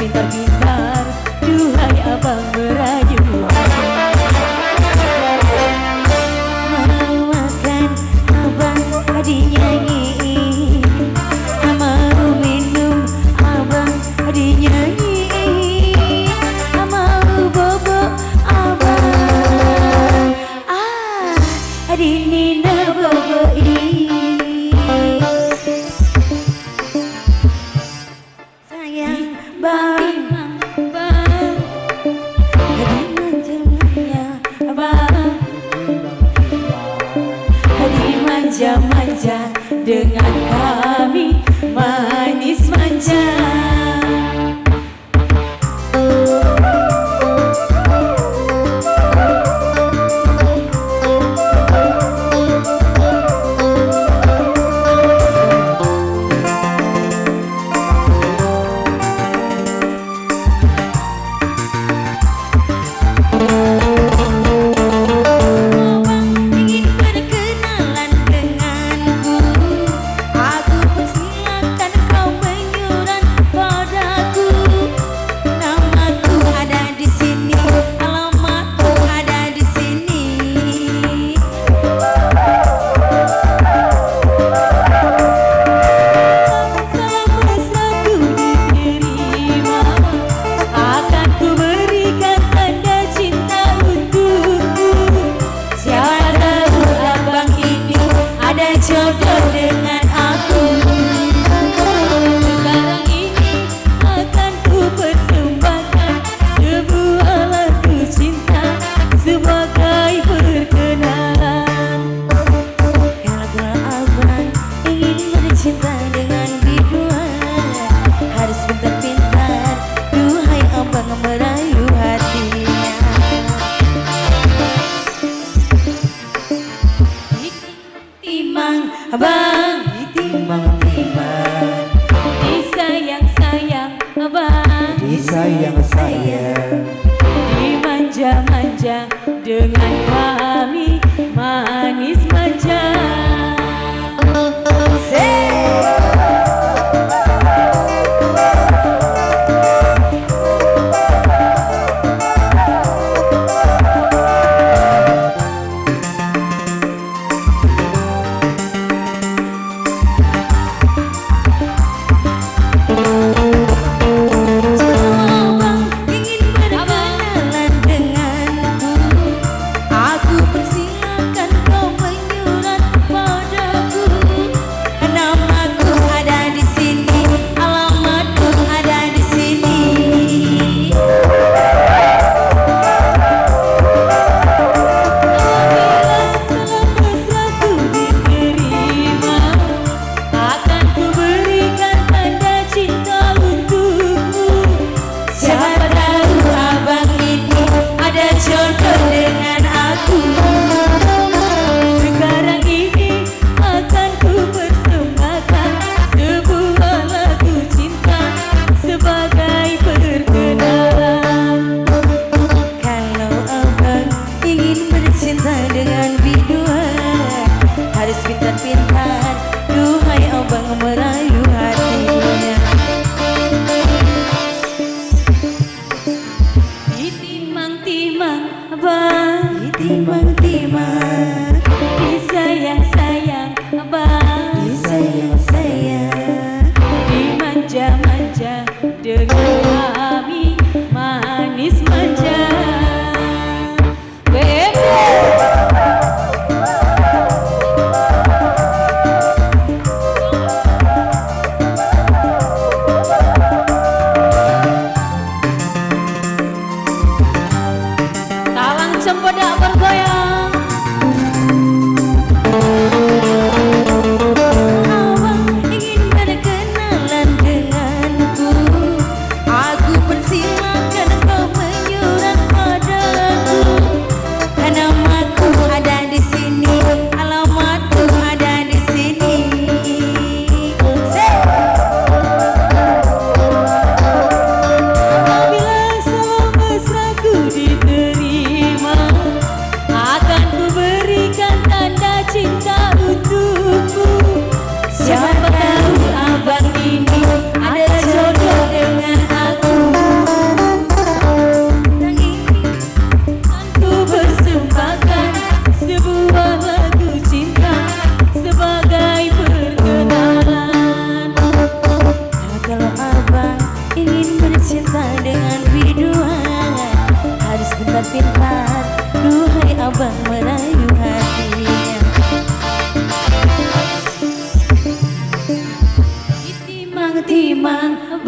pintar-pintar, duhai abang merayu. Mau makan abang dinyanyi, mau minum abang dinyanyi, mau bobo abang dinina boboi. Sayang bang, manja-manja dengan kami manis manja. Jodoh dengan aku, sekarang ini akan ku persembahkan sebuah lagu cinta sebagai perkenalan. Kalau abang ingin bercinta dengan biduan, harus pintar-pintar, duhai abang merayu hatinya. Timang abang, timang-timang, disayang-sayang abang, disayang-sayang, dimanja-manja dengan kami manis manja. Pintar-pintar, duhai abang merayu hatinya. Ditimang-timang abang, ditimang-timang, disayang-sayang abang, disayang-sayang, dimanja-manja dengan kami manis manja. Sempodak bergoyang, abang ingin berkenalan denganku. cinta dengan biduan, harus pintar-pintar, duhai abang merayu hati. Timang-timang